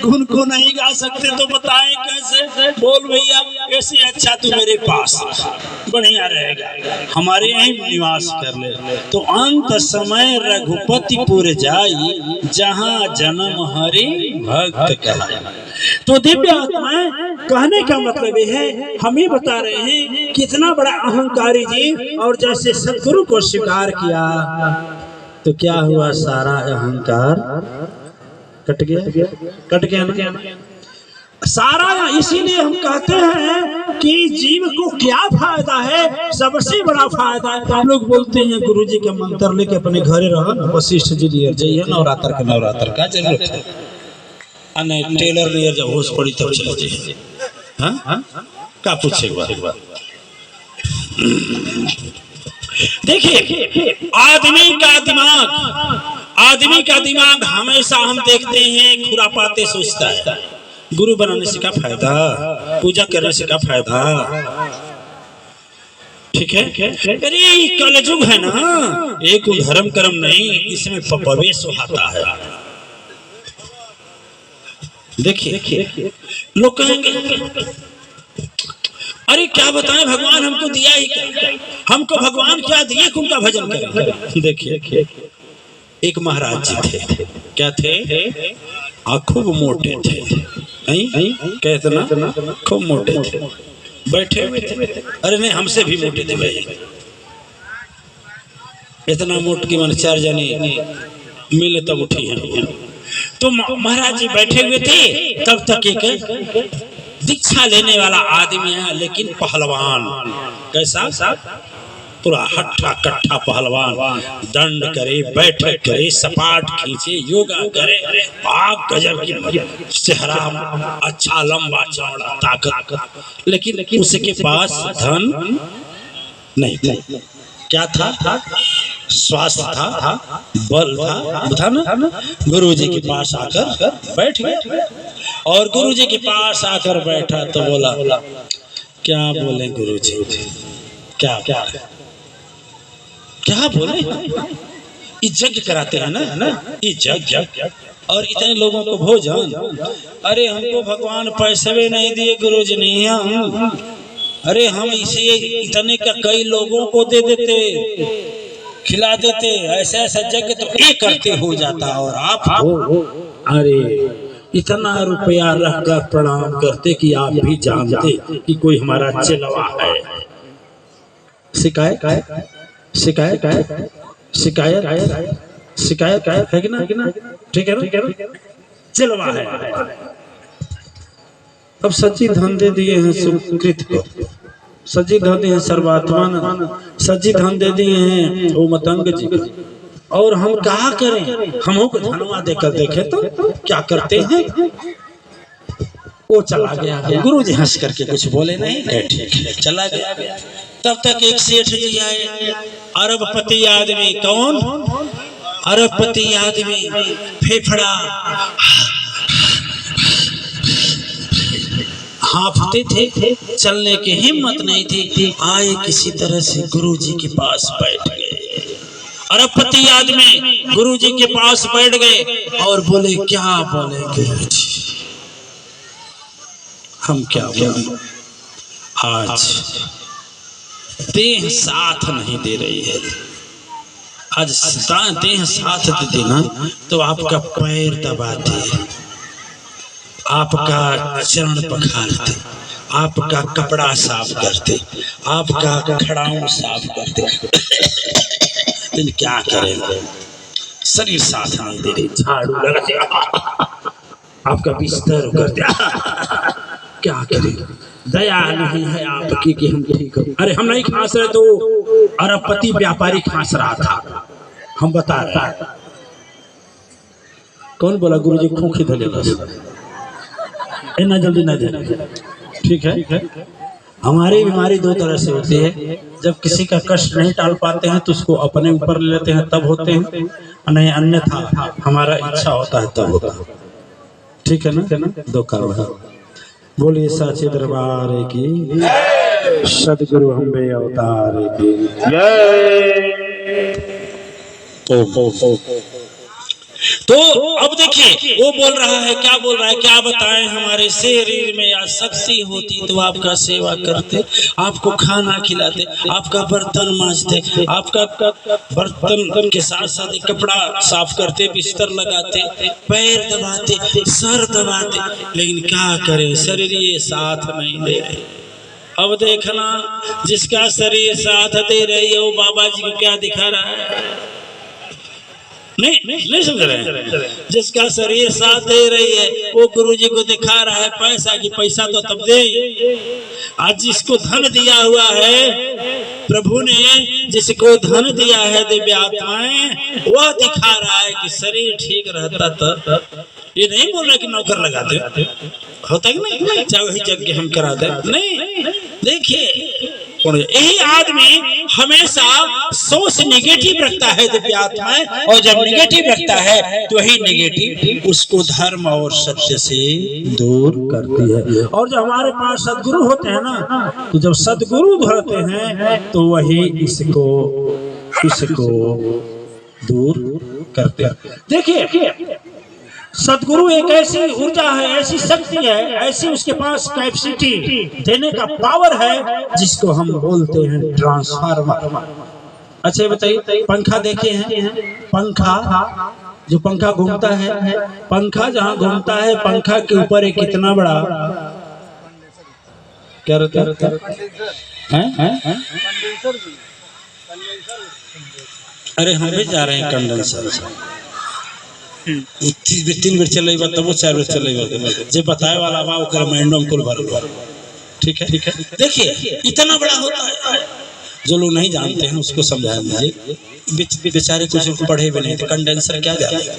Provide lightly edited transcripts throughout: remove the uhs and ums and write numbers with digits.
गुण को नहीं गा सकते तो बताएं कैसे? बोल भैया, ऐसे अच्छा तू मेरे पास बढ़िया रहेगा, हमारे यहीं निवास कर ले। तो अंत समय रघुपतिपुर जाई, जहाँ जन्म हरि भक्त कहाई। तो दिव्य आत्माएं कहने का मतलब ये है, हम ही बता रहे हैं कितना बड़ा अहंकारी जी, और जैसे सतगुरु को स्वीकार किया तो क्या हुआ, सारा अहंकार कट गया ना सारा। इसीलिए हम कहते हैं कि जीव को क्या फायदा है, सबसे बड़ा फायदा है। हम लोग बोलते हैं गुरुजी के मंत्र लेके अपने घरे रहो, वशिष्ठ जी लिए जाइए, नवरात्र का जरूरत है, टेलर लिए जब होश पड़ी तब चले जाइए। हाँ क्या पूछे एक बार देखिए, आदमी का दिमाग हमेशा हम देखते हैं खुरापाते सोचता है। गुरु बनाने से क्या फायदा, पूजा करने से क्या फायदा, ठीक है? अरे कलयुग है ना, एक धर्म कर्म नहीं, इसमें प्रवेश होता है। देखिए लोग कहेंगे अरे क्या बताएं, भगवान हमको दिया ही क्या, हमको भगवान क्या दिए, उनका भजन करें। देखिए एक महाराज जी थे, क्या थे, खूब मोटे थे, कहतना खूब मोटे थे, बैठे हुए थे। अरे नहीं, हमसे भी मोटे थे भाई, इतना मोट की मन 4 जने मिले तब उठी है। तो महाराज जी बैठे हुए थे, तब तक एक दीक्षा लेने वाला आदमी है, लेकिन पहलवान, कैसा, पूरा हट्ठा कट्ठा पहलवान, दंड करे, बैठक करे, सपाट खींचे, योगा करे, पाक गजब की चेहरा, अच्छा लंबा चौड़ा ताकत, लेकिन उसके पास धन नहीं था। क्या था? स्वास्थ्य था, बल था ना। गुरुजी के पास आकर बैठ गया, और गुरुजी के पास आकर बैठा तो बोला, क्या बोले गुरुजी, क्या बोले, ये यज्ञ कराते हैं ना, ये यज्ञ, और इतने लोगों को भोजन। अरे हमको भगवान पैसे भी नहीं दिए गुरुजी, नहीं हम, अरे हम इसे इतने का कई लोगों को दे देते, खिला देते, ऐसा यज्ञ तो एक करते हो जाता, और आप हो, अरे इतना रुपया रखकर प्रणाम करते कि आप भी जानते कि कोई हमारा चलवा है। शिकायत है कि ना, ठीक है ना, चलवा है। अब सच्ची धन दे दिए हैं सुकृत को, सच्ची धन दिए हैं सर्वात्मा, सच्ची धन दे दिए हैं वो मतंग जी, और हम क्या करें, हम को धनवा देकर देखे तो क्या करते हैं। वो चला गया, गुरु जी हंस करके कुछ बोले नहीं, ठीक है चला गया। तब तक एक सेठ जी आए, अरबपति आदमी, कौन, अरबपति आदमी, फेफड़ा हांफते थे, चलने की हिम्मत नहीं थी, आए किसी तरह से गुरुजी के पास बैठ गए। अरबपति आदमी गुरुजी के पास बैठ गए और बोले, क्या बोले गुरुजी, हम क्या बोले, आज देह साथ नहीं दे रही है, आज देह साथ दे देना तो आपका पैर दबाते, आपका चरण पखारते, आपका कपड़ा साफ करते, आपका खड़ाऊं साफ करते, लेकिन क्या करें, शरीर साथ नहीं दे रही, झाड़ू लगाते, आपका बिस्तर करते, क्या करें, दया नहीं है आपकी कि हम ठीक हो। अरे हम नहीं खांस रहे तो अरबपति व्यापारी खांस रहा था, हम बता रहे। कौन बोला गुरुजी खोखी धले, बस इतना जल्दी ना दे, ठीक है। हमारी बीमारी दो तरह से होती है, जब किसी का कष्ट नहीं टाल पाते हैं तो उसको अपने ऊपर ले लेते हैं, तब होते हैं, नहीं अन्यथा हमारा इच्छा होता है तब होता है, ठीक है ना। दो कारण है। बोलिए साचे दरबार की, सदगुरु अम्बे अवतार की जय। तो अब देखिए वो बोल रहा है, क्या बोल रहा है, क्या बताएं, हमारे शरीर में या शक्ति होती तो आपका सेवा करते, आपको खाना खिलाते, आपका बर्तन मांजते, आपका बर्तन के साथ साथ कपड़ा साफ करते, बिस्तर लगाते, पैर दबाते, सर दबाते, लेकिन क्या करे, शरीर ये साथ नहीं दे रहे। अब देखना जिसका शरीर साथ दे रही है वो बाबा जी को क्या दिखा रहा है, नहीं समझ रहे हैं। जिसका शरीर साथ दे रही है वो गुरु जी को दिखा रहा है पैसा की, पैसा तो तब दे। आज जिसको धन दिया हुआ है प्रभु ने, जिसको धन दिया है दिव्य आत्माएं, वह दिखा रहा है कि शरीर ठीक रहता तो ये नहीं बोल रहा कि नौकर लगा दे, होता कि नहीं, चाहे वही यज्ञ हम करा दे, नहीं। देखिए यही आदमी हमेशा सोच नेगेटिव रखता है दिव्य आत्माएं, और जब नेगेटिव रखता है तो वही नेगेटिव उसको धर्म और सत्य से दूर करती है। और जब हमारे पास सदगुरु होते हैं ना, तो जब सदगुरु होते हैं तो वही इसको दूर करते हैं। देखिए सदगुरु एक ऐसी ऊर्जा है, ऐसी शक्ति है, ऐसी उसके पास कैपेसिटी देने का पावर है जिसको हम बोलते हैं ट्रांसफार्मर। अच्छा बताइए, पंखा देखे हैं, पंखा जो पंखा घूमता है, पंखा जहाँ घूमता है, पंखा के ऊपर एक कितना बड़ा क्या रहता है? अरे हम भी जा रहे हैं कंडेंसर, 3 बेर चले तब वो 4 बेर चले जे बताए वाला बा ओकर मैंडम कुल भर। ठीक है देखिए इतना बड़ा होता है, जो लोग नहीं जानते हैं उसको समझाया मुझे, बेचारे कुछ पढ़े भी नहीं थे, कंडेंसर क्या जाते हैं,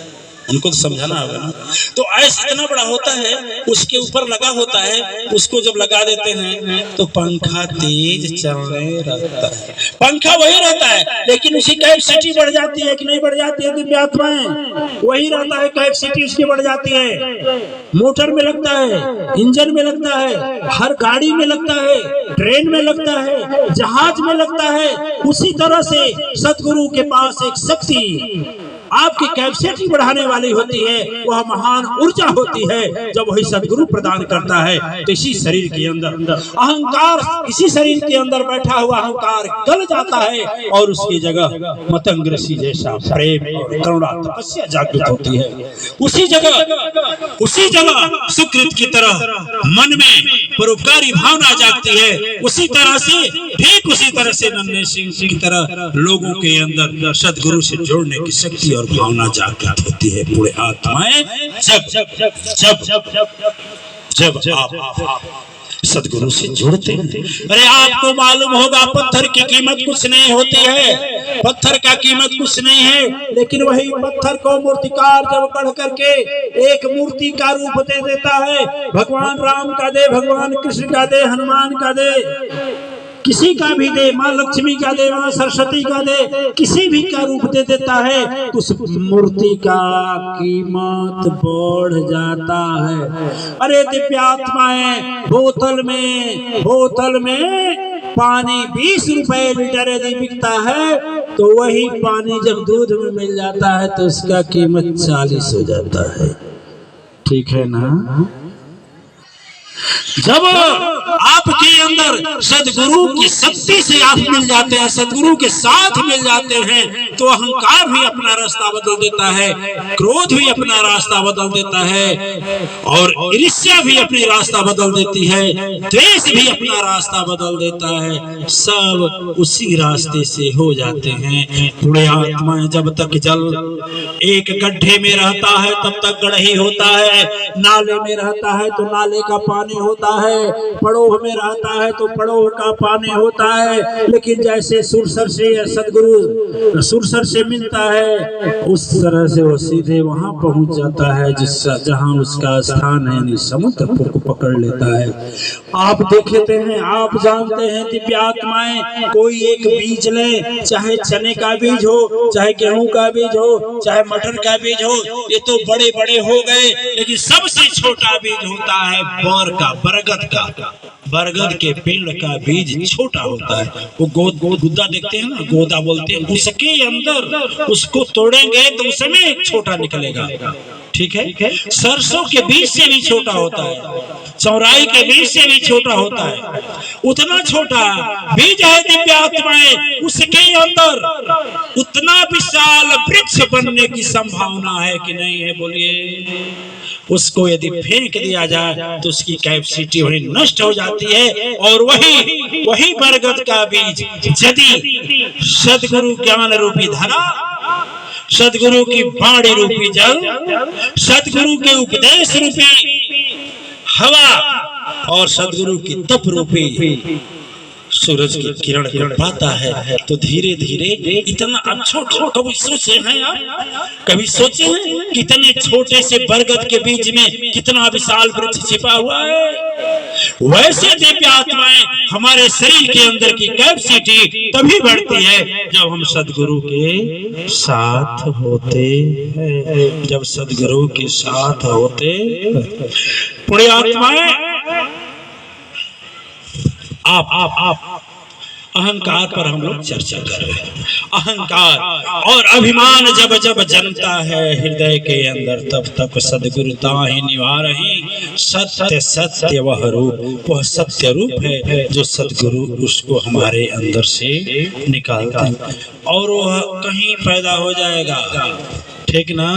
उनको तो समझाना होगा ना। तो ऐसा इतना बड़ा होता है, उसके ऊपर लगा होता है, उसको जब लगा देते हैं तो पंखा तेज चलने रहता है, पंखा वही रहता है लेकिन उसकी कैपेसिटी बढ़ जाती है कि नहीं बढ़ जाती है दिव्य आत्माएं, वही रहता है, कैपेसिटी उसकी बढ़ जाती है। मोटर में लगता है, इंजन में लगता है, हर गाड़ी में लगता है, ट्रेन में लगता है, जहाज में लगता है। उसी तरह से सदगुरु के पास एक शक्ति आपकी कैपेसिटी बढ़ाने वाली होती है, वह महान ऊर्जा होती है जब वही सदगुरु प्रदान करता है। तो इसी शरीर के अंदर अहंकार, इसी शरीर के अंदर बैठा हुआ अहंकार गल जाता है और उसकी जगह मतंग ऋषि जैसा प्रेम और करुणा तपस्या जागृत होती है। उसी जगह सुकृत की तरह मन में परोपकारी भावना जागती है। उसी तरह से ठीक उसी तरह से नन्हे सिंह की तरह लोगों के अंदर सदगुरु से जोड़ने की शक्ति और भावना जागृत होती है। पूरे आत्माएं जब आप सदगुरु से जुड़ते हैं। अरे आपको मालूम होगा पत्थर की कीमत कुछ नहीं होती है, पत्थर का कीमत कुछ नहीं है, लेकिन वही पत्थर को मूर्तिकार जब गढ़ करके एक मूर्ति का रूप दे देता है, भगवान राम का दे, भगवान कृष्ण का दे, हनुमान का दे, किसी का भी दे, माँ लक्ष्मी का दे, माँ सरस्वती का दे, किसी भी का रूप दे देता है तो उस मूर्ति का कीमत बढ़ जाता है। अरे दिव्यात्माएं, बोतल में पानी 20 रुपए लीटर यदि बिकता है तो वही पानी जब दूध में मिल जाता है तो उसका कीमत 40 हो जाता है। ठीक है ना? जब आपके अंदर सदगुरु की शक्ति से आप मिल जाते हैं, सदगुरु के साथ मिल जाते हैं, तो अहंकार भी अपना रास्ता बदल देता है, क्रोध भी अपना रास्ता बदल देता है, और ईर्ष्या भी अपनी रास्ता बदल देती है, द्वेष भी अपना रास्ता बदल देता है। सब उसी रास्ते से हो जाते हैं। पूरे आत्मा जब तक जल एक गड्ढे में रहता है तब तक गढ़ही होता है, नाले में रहता है तो नाले का पानी होता है, पड़ोह में रहता है तो पड़ोह का पानी होता है। लेकिन जैसे सुरसर से सदगुरु सुरसर से मिलता है उस तरह से वो सीधे वहां पहुंच जाता है जहां उसका स्थान है, यानी समुद्र को पकड़ लेता है। आप देखते हैं, आप जानते हैं दिव्य आत्माएं, कोई एक बीज ले, चाहे चने का बीज हो, चाहे गेहूं का बीज हो, चाहे मटर का बीज हो, ये तो बड़े बड़े हो गए, लेकिन सबसे छोटा बीज होता है बोर का, बरगद का। बरगद के पेड़ का बीज छोटा होता है, वो गुद्दा देखते हैं ना, गोदा बोलते हैं, उसके अंदर उसको तोड़ेंगे तो उसमें छोटा निकलेगा। ठीक है, सरसों के बीज से भी छोटा होता है, चौराई के बीज से भी छोटा होता है, उतना छोटा बीज है दिव्यात्माएं, उसके अंदर उतना विशाल वृक्ष बनने की संभावना है कि नहीं है? बोलिए। उसको यदि फेंक दिया जाए तो उसकी कैपेसिटी वही नष्ट हो जाती है। और वही बरगद का बीज यदि सदगुरु ज्ञान रूपी धरा, सदगुरु की वाणी रूपी जल, सदगुरु के उपदेश रूपी हवा और सदगुरु की तप रूपी सूरज की किरण को पाता है तो धीरे धीरे इतना अच्छा, कभी सोचे हैं आप? कभी सोचे हैं कितने छोटे से बरगद के बीज में कितना विशाल वृक्ष छिपा हुआ है? वैसे दिव्य आत्माएं हमारे शरीर के अंदर की कैपेसिटी तभी बढ़ती है जब हम सदगुरु के साथ होते हैं, जब सदगुरु के साथ होते। पुण्य आत्माएं, आप अहंकार पर हम लोग चर्चा कर रहे हैं। अहंकार और अभिमान जब जब जमता है हृदय के अंदर, तब तक सदगुरुता ही निभा रही। सत्य सत्य वह रूप, वह सत्य रूप है जो सदगुरु उसको हमारे अंदर से निकालता है और वह कहीं पैदा हो जाएगा। ठीक ना?